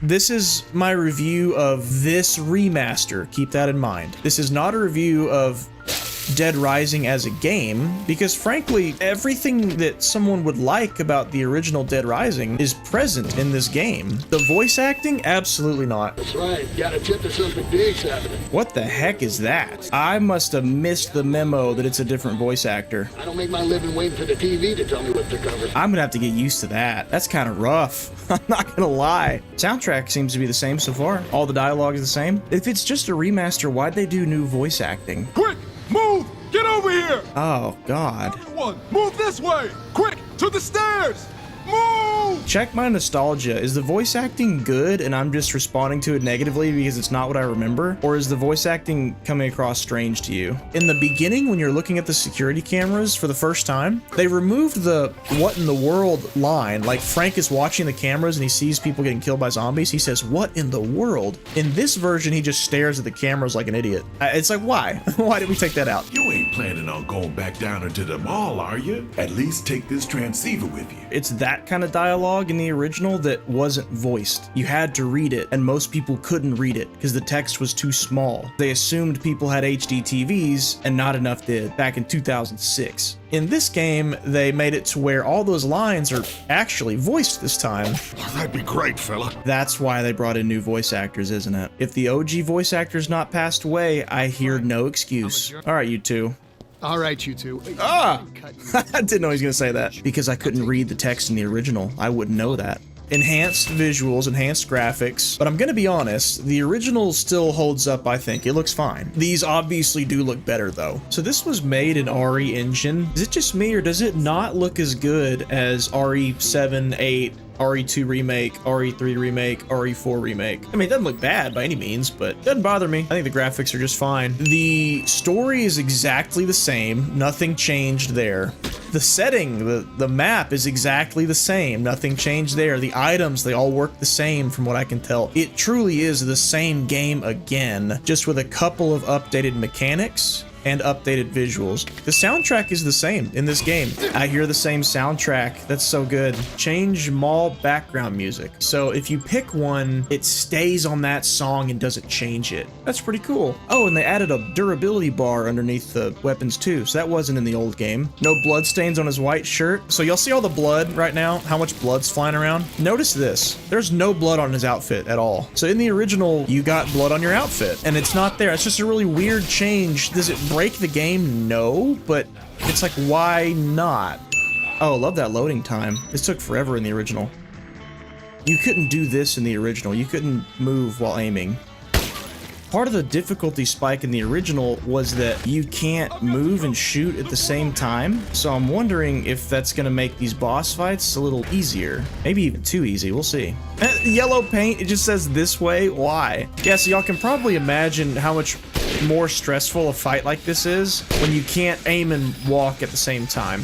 This is my review of this remaster. Keep that in mind. This is not a review of Dead Rising as a game, because frankly, everything that someone would like about the original Dead Rising is present in this game. The voice acting, absolutely not. That's right, got a tip that something big's happening. What the heck is that? I must have missed the memo that it's a different voice actor. I don't make my living waiting for the TV to tell me what to cover. I'm gonna have to get used to that. That's kind of rough. I'm not gonna lie. Soundtrack seems to be the same so far. All the dialogue is the same. If it's just a remaster, why'd they do new voice acting? Quick, move! Get over here! Oh, God. Everyone, move this way! Quick, to the stairs! Move! Check my nostalgia. Is the voice acting good and I'm just responding to it negatively because it's not what I remember? Or is the voice acting coming across strange to you? In the beginning, when you're looking at the security cameras for the first time, they removed the "what in the world" line. Like Frank is watching the cameras and he sees people getting killed by zombies. He says, "What in the world?" In this version, he just stares at the cameras like an idiot. It's like, why? Why did we take that out? You ain't planning on going back down into the mall, are you? At least take this transceiver with you. It's that kind of dialogue in the original that wasn't voiced. You had to read it, and most people couldn't read it because the text was too small. They assumed people had HD TVs, and not enough did, back in 2006. In this game, they made it to where all those lines are actually voiced this time. That'd be great, fella. That's why they brought in new voice actors, isn't it? If the OG voice actor's not passed away, I hear no excuse. All right, you two. All right, you two. Ah! I didn't know he was going to say that. Because I couldn't read the text in the original. I wouldn't know that. Enhanced visuals, enhanced graphics, but I'm gonna be honest, the original still holds up, I think. It looks fine. These obviously do look better though. So this was made in RE Engine. Is it just me or does it not look as good as RE7, 8, RE2 Remake, RE3 Remake, RE4 Remake? I mean, it doesn't look bad by any means, but it doesn't bother me. I think the graphics are just fine. The story is exactly the same. Nothing changed there. The setting, the map is exactly the same. Nothing changed there. The items, they all work the same from what I can tell. It truly is the same game again, just with a couple of updated mechanics and updated visuals. The soundtrack is the same in this game. I hear the same soundtrack. That's so good. Change mall background music. So if you pick one, it stays on that song and doesn't change it. That's pretty cool. Oh, and they added a durability bar underneath the weapons too. So that wasn't in the old game. No blood stains on his white shirt. So y'all see all the blood right now? How much blood's flying around? Notice this. There's no blood on his outfit at all. So in the original, you got blood on your outfit and it's not there. It's just a really weird change. Does it break the game? No, but it's like, why not? Oh, love that loading time. This took forever in the original. You couldn't do this in the original. You couldn't move while aiming. Part of the difficulty spike in the original was that you can't move and shoot at the same time. So I'm wondering if that's gonna make these boss fights a little easier. Maybe even too easy, we'll see. Yellow paint, it just says this way, why? Yeah, so y'all can probably imagine how much more stressful a fight like this is when you can't aim and walk at the same time.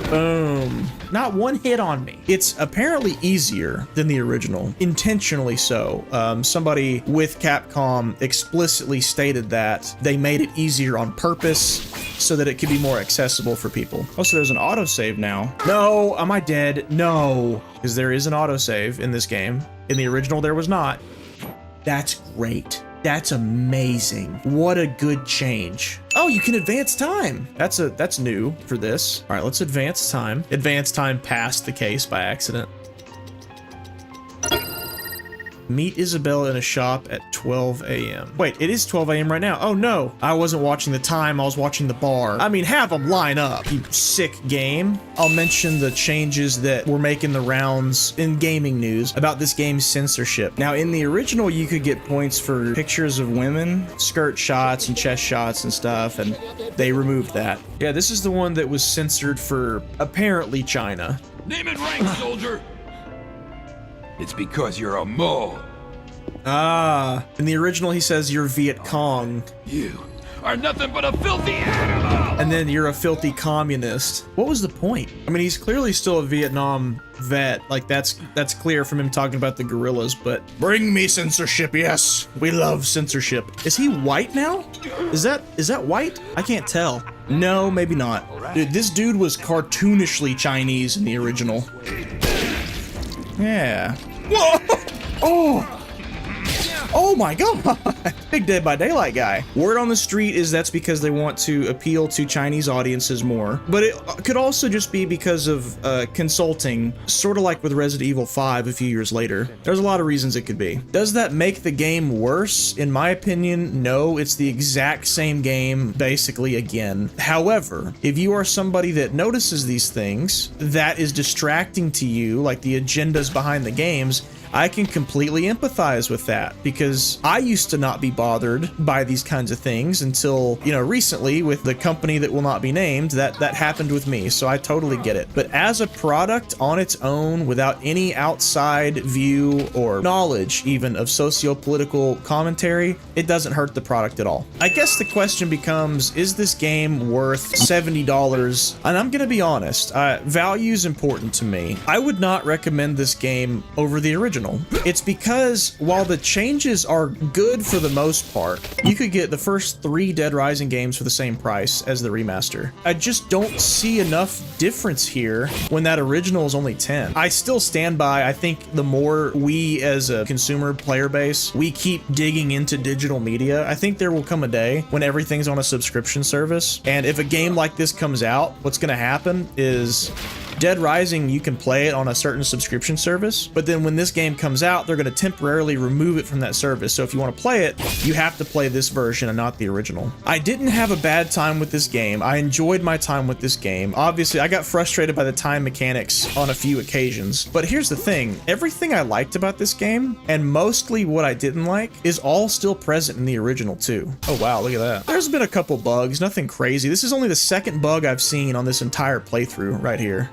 Boom. Not one hit on me. It's apparently easier than the original, intentionally so. Somebody with Capcom explicitly stated that they made it easier on purpose so that it could be more accessible for people. Oh, so there's an autosave now. No, am I dead? No, because there is an autosave in this game. In the original, there was not. That's great. That's amazing. What a good change. Oh, you can advance time. That's new for this. All right, let's advance time. Advance time passed the case by accident. Meet Isabella in a shop at 12 a.m. Wait, it is 12 a.m. right now. Oh no, I wasn't watching the time, I was watching the bar. I mean, have them line up, you sick game. I'll mention the changes that were making the rounds in gaming news about this game's censorship. Now, in the original, you could get points for pictures of women, skirt shots and chest shots and stuff, and they removed that. Yeah, this is the one that was censored for apparently China. Name and rank, soldier! It's because you're a mole. Ah, in the original he says you're Viet Cong. You are nothing but a filthy animal! And then you're a filthy communist. What was the point? I mean, he's clearly still a Vietnam vet. Like, that's clear from him talking about the guerrillas, but bring me censorship, yes. We love censorship. Is he white now? Is that white? I can't tell. No, maybe not. Dude, this dude was cartoonishly Chinese in the original. Yeah. Whoa! Oh! Oh my god! Big Dead by Daylight guy. Word on the street is that's because they want to appeal to Chinese audiences more, but it could also just be because of consulting, sort of like with Resident Evil 5 a few years later. There's a lot of reasons it could be. Does that make the game worse? In my opinion, no. It's the exact same game, basically, again. However, if you are somebody that notices these things, that is distracting to you, like the agendas behind the games, I can completely empathize with that, because I used to not be bothered by these kinds of things until, you know, recently with the company that will not be named, that happened with me, so I totally get it. But as a product on its own, without any outside view or knowledge even of socio-political commentary, it doesn't hurt the product at all. I guess the question becomes, is this game worth $70? And I'm gonna be honest, value is important to me. I would not recommend this game over the original. It's because while the changes are good for the most part, you could get the first 3 Dead Rising games for the same price as the remaster. I just don't see enough difference here when that original is only 10. I still stand by, I think the more we as a consumer player base, we keep digging into digital media, I think there will come a day when everything's on a subscription service. And if a game like this comes out, what's gonna happen is Dead Rising, you can play it on a certain subscription service, but then when this game comes out, they're going to temporarily remove it from that service. So if you want to play it, you have to play this version and not the original. I didn't have a bad time with this game. I enjoyed my time with this game. Obviously, I got frustrated by the time mechanics on a few occasions, but here's the thing. Everything I liked about this game, and mostly what I didn't like, is all still present in the original too. Oh wow, look at that. There's been a couple bugs, nothing crazy. This is only the second bug I've seen on this entire playthrough right here.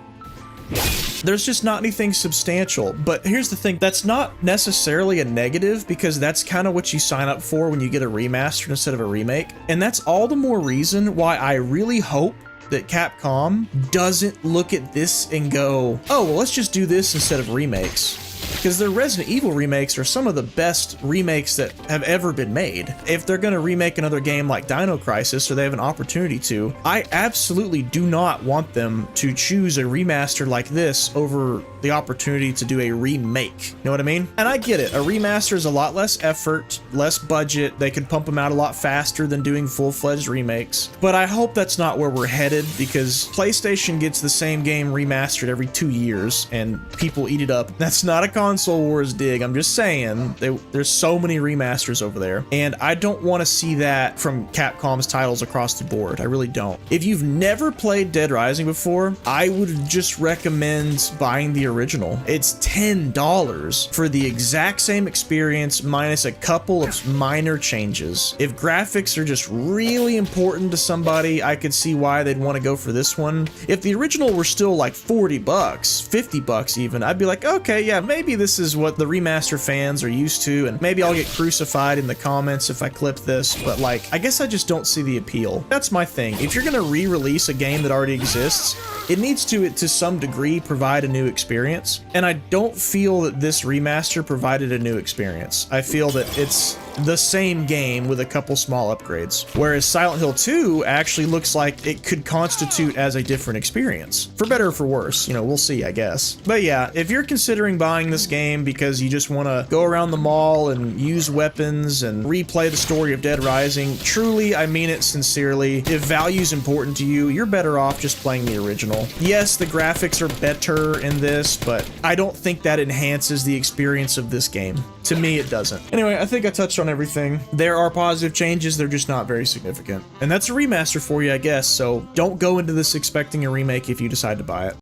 There's just not anything substantial, but here's the thing, that's not necessarily a negative, because that's kind of what you sign up for when you get a remaster instead of a remake, and that's all the more reason why I really hope that Capcom doesn't look at this and go, oh, well, let's just do this instead of remakes. Because their Resident Evil remakes are some of the best remakes that have ever been made. If they're going to remake another game like Dino Crisis, or they have an opportunity to, I absolutely do not want them to choose a remaster like this over the opportunity to do a remake. You know what I mean? And I get it. A remaster is a lot less effort, less budget. They could pump them out a lot faster than doing full-fledged remakes. But I hope that's not where we're headed, because PlayStation gets the same game remastered every 2 years and people eat it up. That's not a console wars dig. I'm just saying there's so many remasters over there, and I don't want to see that from Capcom's titles across the board. I really don't. If you've never played Dead Rising before, I would just recommend buying the original. It's $10 for the exact same experience minus a couple of minor changes. If graphics are just really important to somebody, I could see why they'd want to go for this one. If the original were still like 40 bucks, 50 bucks even, I'd be like, okay, yeah, maybe this is what the remaster fans are used to, and maybe I'll get crucified in the comments if I clip this, but like, I guess I just don't see the appeal. That's my thing. If you're gonna re-release a game that already exists, it needs to some degree provide a new experience, and I don't feel that this remaster provided a new experience. I feel that it's the same game with a couple small upgrades, whereas Silent Hill 2 actually looks like it could constitute as a different experience. For better or for worse, you know, we'll see, I guess. But yeah, if you're considering buying this game because you just want to go around the mall and use weapons and replay the story of Dead Rising, truly, I mean it sincerely, if value's important to you, you're better off just playing the original. Yes, the graphics are better in this, but I don't think that enhances the experience of this game. To me, it doesn't. Anyway, I think I touched on everything. There are positive changes, they're just not very significant. And that's a remaster for you, I guess, so don't go into this expecting a remake if you decide to buy it.